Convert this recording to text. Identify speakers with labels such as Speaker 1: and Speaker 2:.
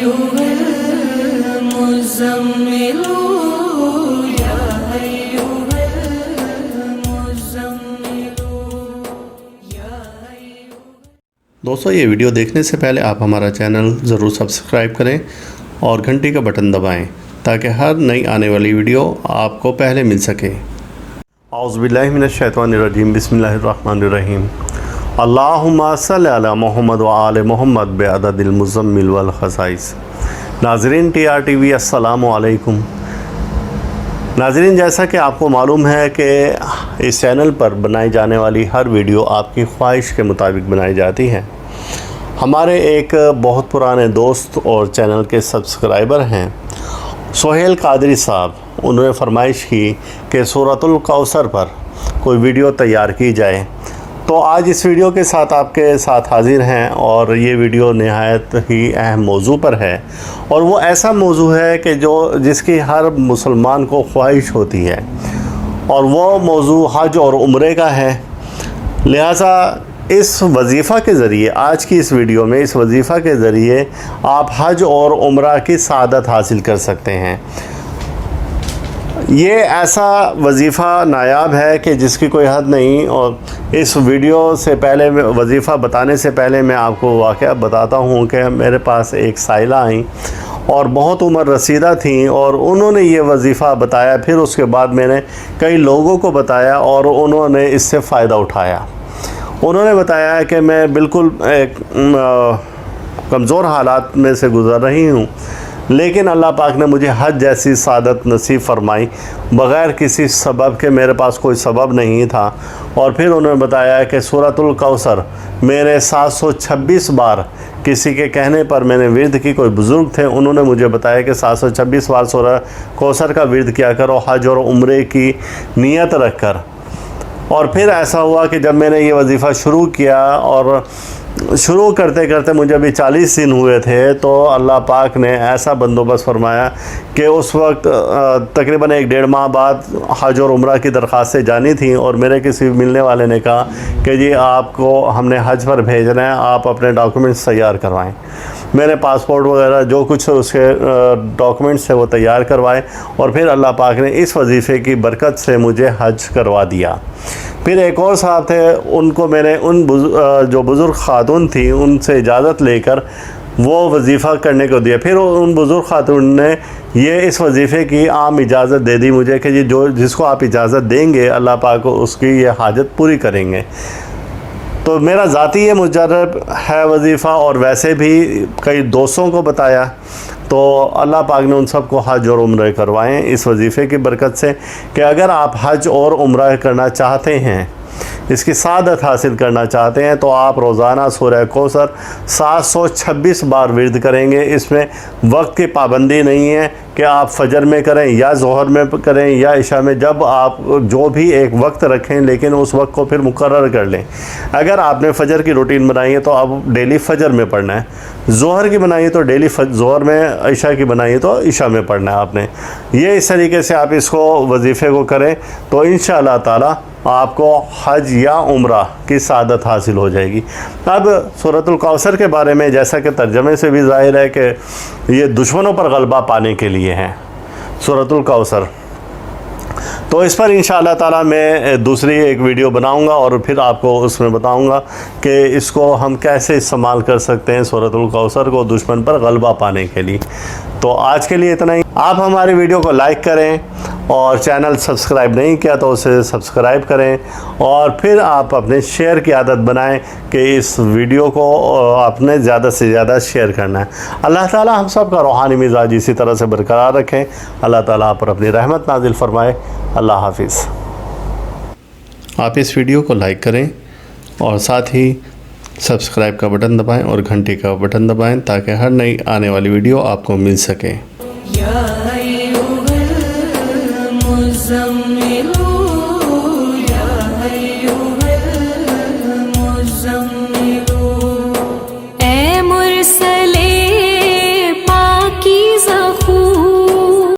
Speaker 1: أيها المزمل يا أيها المزمل يا أيها.
Speaker 2: دوستو یہ ویڈیو دیکھنے سے پہلے آپ ہمارا چینل ضرور سبسکرائب کریں اور گھنٹی کا بٹن دبائیں تاکہ ہر نئی آنے والی ویڈیو آپ کو پہلے مل سکے. اعوذ باللہ من الشیطان الرجیم. بسم اللہ الرحمن الرحیم. اللہم صلی علی محمد وآل محمد بعدد المزمل والخصائص. ناظرین ٹی آر ٹی وی السلام علیکم. ناظرین جیسا کہ آپ کو معلوم ہے کہ اس چینل پر بنائی جانے والی ہر ویڈیو آپ کی خواہش کے مطابق بنائی جاتی ہے. ہمارے ایک بہت پرانے دوست اور چینل کے سبسکرائبر ہیں سہیل قادری صاحب. انہوں نے فرمائش کی کہ سورۃ الکوثر پر کوئی ویڈیو تیار کی جائے، تو آج اس ویڈیو کے ساتھ آپ کے ساتھ حاضر ہیں. اور یہ ویڈیو نہایت ہی اہم موضوع پر ہے، اور وہ ایسا موضوع ہے کہ جس کی ہر مسلمان کو خواہش ہوتی ہے، اور وہ موضوع حج اور عمرے کا ہے. لہٰذا اس وظیفہ کے ذریعے، آج کی اس ویڈیو میں اس وظیفہ کے ذریعے آپ حج اور عمرہ کی سعادت حاصل کر سکتے ہیں. یہ ایسا وظیفہ نایاب ہے کہ جس کی کوئی حد نہیں. اور اس ویڈیو سے پہلے وظیفہ بتانے سے پہلے میں آپ کو واقعہ بتاتا ہوں کہ میرے پاس ایک سائلہ آئیں اور بہت عمر رسیدہ تھیں، اور انہوں نے یہ وظیفہ بتایا. پھر اس کے بعد میں نے کئی لوگوں کو بتایا اور انہوں نے اس سے فائدہ اٹھایا. انہوں نے بتایا کہ میں بالکل ایک کمزور حالات میں سے گزر رہی ہوں، لیکن اللہ پاک نے مجھے حج جیسی سعادت نصیب فرمائی بغیر کسی سبب کے. میرے پاس کوئی سبب نہیں تھا. اور پھر انہوں نے بتایا کہ سورۃ الکوثر میرے 726 بار کسی کے کہنے پر میں نے ورد کی. کوئی بزرگ تھے، انہوں نے مجھے بتایا کہ 726 بار سورۃ کوثر کا ورد کیا کرو حج اور عمرے کی نیت رکھ کر. اور پھر ایسا ہوا کہ جب میں نے یہ وظیفہ شروع کیا، اور شروع کرتے کرتے مجھے ابھی 40 دن ہوئے تھے، تو اللہ پاک نے ایسا بندوبست فرمایا کہ اس وقت تقریباً 1.5 ماہ بعد حج اور عمرہ کی درخواستیں جانی تھیں. اور میرے کسی ملنے والے نے کہا کہ جی آپ کو ہم نے حج پر بھیجنا ہے، آپ اپنے ڈاکومنٹس تیار کروائیں. میں نے پاسپورٹ وغیرہ جو کچھ اس کے ڈاکومنٹس تھے وہ تیار کروائے، اور پھر اللہ پاک نے اس وظیفے کی برکت سے مجھے حج کروا دیا. پھر ایک اور صاحب تھے، ان کو میں نے جو بزرگ خاتون تھی ان سے اجازت لے کر وہ وظیفہ کرنے کو دیا. پھر ان بزرگ خاتون نے یہ اس وظیفے کی عام اجازت دے دی مجھے کہ جس کو آپ اجازت دیں گے اللہ پاک اس کی یہ حاجت پوری کریں گے. تو میرا ذاتی یہ مجرب ہے وظیفہ، اور ویسے بھی کئی دوستوں کو بتایا. تو اللہ پاک نے ان سب کو حج اور عمرہ کروائیں اس وظیفے کی برکت سے، کہ اگر آپ حج اور عمرہ کرنا چاہتے ہیں، اس کی سعادت حاصل کرنا چاہتے ہیں، تو آپ روزانہ سورہ کوثر 726 بار ورد کریں گے. اس میں وقت کی پابندی نہیں ہے کہ آپ فجر میں کریں یا ظہر میں کریں یا عشاء میں. جب آپ جو بھی ایک وقت رکھیں، لیکن اس وقت کو پھر مقرر کر لیں. اگر آپ نے فجر کی روٹین بنائی ہے تو اب ڈیلی فجر میں پڑھنا ہے. ظہر کی بنائی ہے تو ڈیلی ظہر میں، عشاء کی بنائی ہے تو عشاء میں پڑھنا ہے آپ نے. یہ اس طریقے سے آپ اس کو وظیفے کو کریں تو انشاءاللہ تعالی آپ کو حج یا عمرہ کی سعادت حاصل ہو جائے گی. اب سورۃ الکوثر کے بارے میں، جیسا کہ ترجمے سے بھی ظاہر ہے کہ یہ دشمنوں پر غلبہ پانے کے لیے ہیں سورۃ الکوثر. تو اس پر انشاءاللہ تعالی میں دوسری ایک ویڈیو بناؤں گا، اور پھر آپ کو اس میں بتاؤں گا کہ اس کو ہم کیسے استعمال کر سکتے ہیں سورۃ الکوثر کو دشمن پر غلبہ پانے کے لیے. تو آج کے لیے اتنا ہی. آپ ہماری ویڈیو کو لائک کریں، اور چینل سبسکرائب نہیں کیا تو اسے سبسکرائب کریں، اور پھر آپ اپنے شیئر کی عادت بنائیں کہ اس ویڈیو کو آپ نے زیادہ سے زیادہ شیئر کرنا ہے. اللہ تعالی ہم سب کا روحانی مزاج اسی طرح سے برقرار رکھیں. اللہ تعالیٰ آپ پر اپنی رحمت نازل فرمائے. اللہ حافظ. آپ اس ویڈیو کو لائک کریں اور ساتھ ہی سبسکرائب کا بٹن دبائیں اور گھنٹی کا بٹن دبائیں تاکہ ہر نئی آنے والی ویڈیو آپ کو مل سکے.
Speaker 1: یا ایھا المزمل